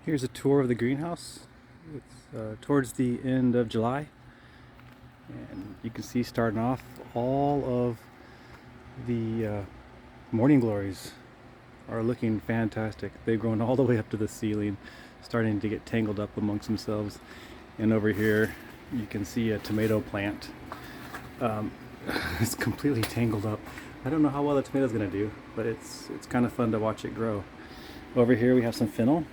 Here's a tour of the greenhouse. It's towards the end of July, and you can see starting off all of the morning glories are looking fantastic. They've grown all the way up to the ceiling, starting to get tangled up amongst themselves. And over here you can see a tomato plant. It's completely tangled up. I don't know how well the tomato's gonna do, but it's kind of fun to watch it grow. Over here we have some fennel.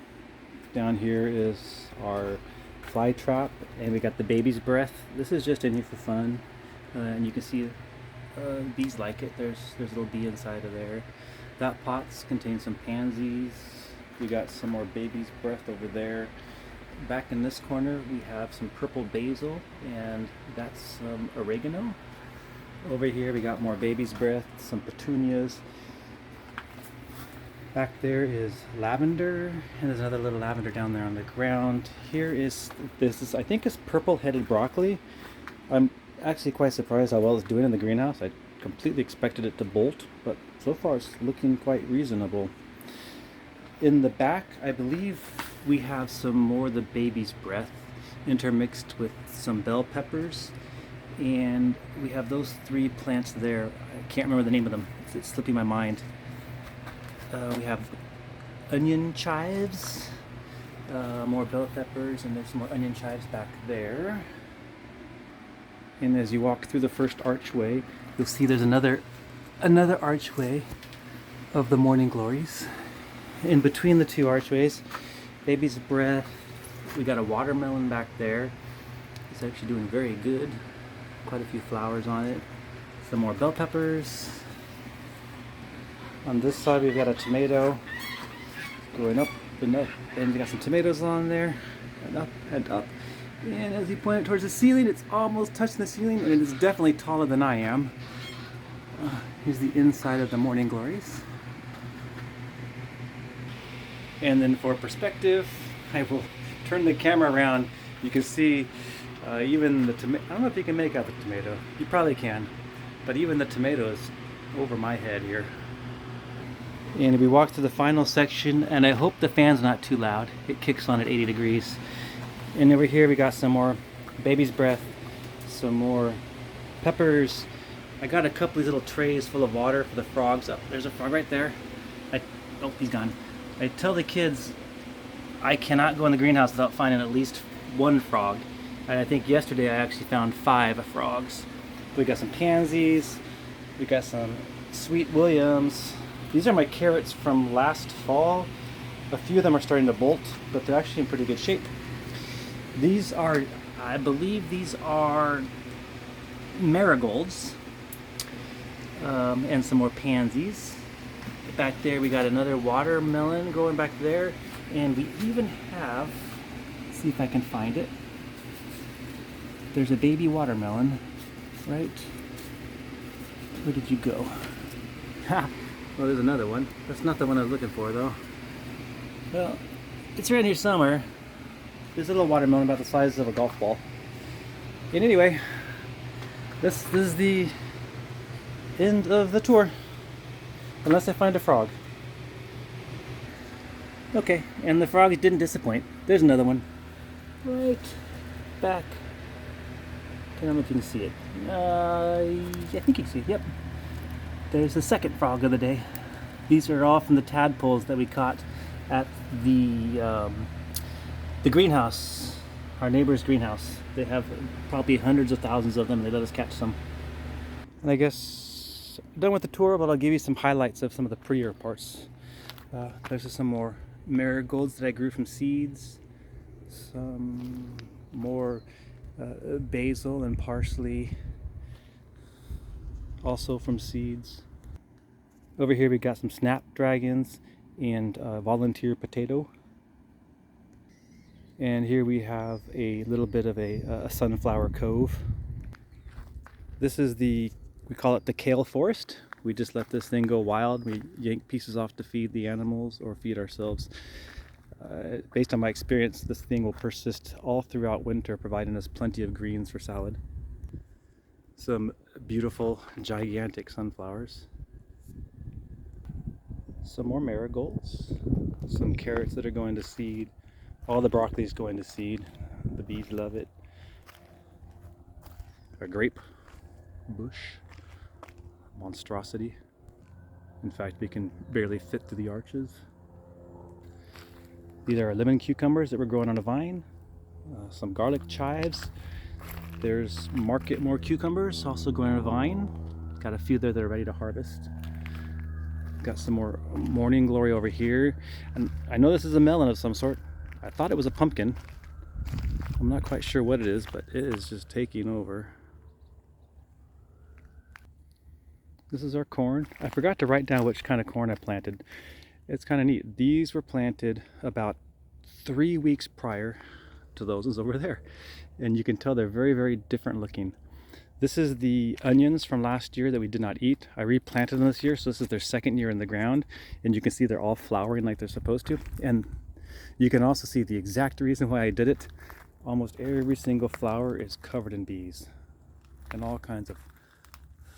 Down here is our fly trap, and we got the baby's breath. This is just in here for fun, and you can see bees like it. There's a little bee inside of there. That pot's contains some pansies. We got some more baby's breath over there. Back in this corner we have some purple basil, and that's some oregano. Over here we got more baby's breath, some petunias. Back there is lavender, and there's another little lavender down there on the ground. Here is I think it's purple-headed broccoli. I'm actually quite surprised how well it's doing in the greenhouse. I completely expected it to bolt, but so far it's looking quite reasonable. In the back, I believe we have some more of the baby's breath intermixed with some bell peppers, and we have those three plants there. I can't remember the name of them. It's slipping my mind. We have onion chives, more bell peppers, and there's some more onion chives back there. And as you walk through the first archway, you'll see there's another archway of the morning glories. In between the two archways, baby's breath. We got a watermelon back there. It's actually doing very good. Quite a few flowers on it. Some more bell peppers. On this side we've got a tomato going up and up, and we got some tomatoes on there, and up and up. And as you point it towards the ceiling, it's almost touching the ceiling, and it is definitely taller than I am. Here's the inside of the morning glories. And then for perspective, I will turn the camera around. You can see even the tomato. I don't know if you can make out the tomato. You probably can, but even the tomato is over my head here. And we walk to the final section, and I hope the fan's not too loud. It kicks on at 80 degrees. And over here we got some more baby's breath, some more peppers. I got a couple of these little trays full of water for the frogs. Oh, there's a frog right there. Oh, he's gone. I tell the kids I cannot go in the greenhouse without finding at least one frog. And I think yesterday I actually found 5 frogs. We got some pansies. We got some sweet williams. These are my carrots from last fall. A few of them are starting to bolt, but they're actually in pretty good shape. These are, I believe these are marigolds, and some more pansies. Back there we got another watermelon growing back there, and we even have, let's see if I can find it. There's a baby watermelon, right? Where did you go? Ha! Well, there's another one. That's not the one I was looking for, though. Well, it's around here somewhere. There's a little watermelon about the size of a golf ball. And anyway, this is the end of the tour. Unless I find a frog. Okay, and the frogs didn't disappoint. There's another one. Right back. I don't know if you can see it. I think you can see it, yep. There's the second frog of the day. These are all from the tadpoles that we caught at the greenhouse, our neighbor's greenhouse. They have probably hundreds of thousands of them, and they let us catch some. And I guess I'm done with the tour, but I'll give you some highlights of some of the prettier parts. There's just some more marigolds that I grew from seeds. Some more basil and parsley, also from seeds. Over here we got some snapdragons and volunteer potato. And here we have a little bit of a sunflower cove. This is we call it the kale forest. We just let this thing go wild. We yank pieces off to feed the animals or feed ourselves. Based on my experience, this thing will persist all throughout winter, providing us plenty of greens for salad. Some beautiful, gigantic sunflowers. Some more marigolds. Some carrots that are going to seed. All the broccoli is going to seed. The bees love it. A grape bush, monstrosity. In fact, we can barely fit through the arches. These are lemon cucumbers that were growing on a vine. Some garlic chives. There's Market More cucumbers, also growing on a vine. Got a few there that are ready to harvest. Got some more morning glory over here. And I know this is a melon of some sort. I thought it was a pumpkin. I'm not quite sure what it is, but it is just taking over. This is our corn. I forgot to write down which kind of corn I planted. It's kind of neat. These were planted about 3 weeks prior to those over there. And you can tell they're very, very different looking. This is the onions from last year that we did not eat. I replanted them this year, so this is their second year in the ground. And you can see they're all flowering like they're supposed to. And you can also see the exact reason why I did it. Almost every single flower is covered in bees and all kinds of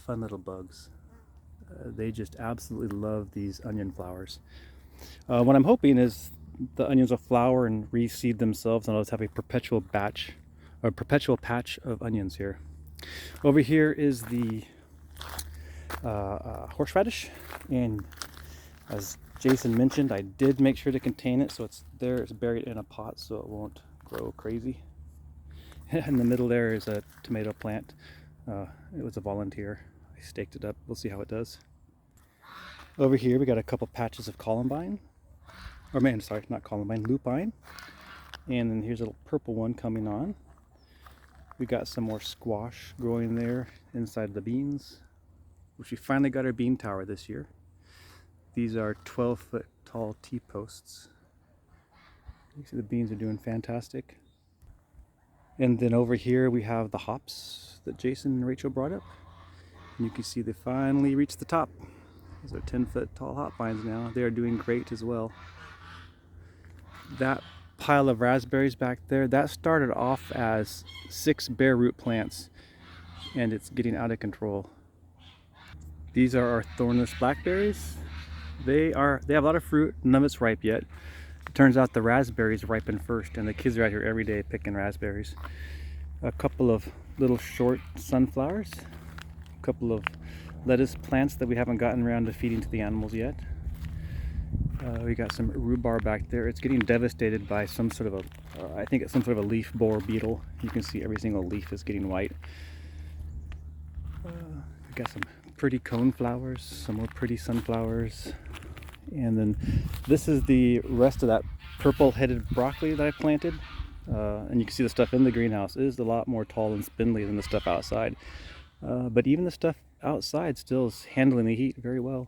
fun little bugs. They just absolutely love these onion flowers. What I'm hoping is the onions will flower and reseed themselves, and I'll just have a perpetual patch of onions here. Over here is the horseradish, and as Jason mentioned, I did make sure to contain it, so it's buried in a pot so it won't grow crazy. In the middle there is a tomato plant. It was a volunteer. I staked it up. We'll see how it does. Over here we got a couple patches of columbine. Not columbine, lupine. And then here's a little purple one coming on. We got some more squash growing there inside the beans, which we finally got our bean tower this year. These are 12-foot tall T-posts. You see the beans are doing fantastic. And then over here we have the hops that Jason and Rachel brought up. And you can see they finally reached the top. These are 10-foot tall hop vines now. They are doing great as well. That pile of raspberries back there, that started off as 6 bare root plants, and it's getting out of control. These are our thornless blackberries. They have a lot of fruit. None of it's ripe yet. It turns out the raspberries ripen first, and the kids are out here every day picking raspberries. A couple of little short sunflowers, a couple of lettuce plants that we haven't gotten around to feeding to the animals yet. We got some rhubarb back there. It's getting devastated by some sort of I think it's some sort of a leaf borer beetle. You can see every single leaf is getting white. We got some pretty cone flowers, some more pretty sunflowers. And then this is the rest of that purple-headed broccoli that I planted. And you can see the stuff in the greenhouse is a lot more tall and spindly than the stuff outside. But even the stuff outside still is handling the heat very well.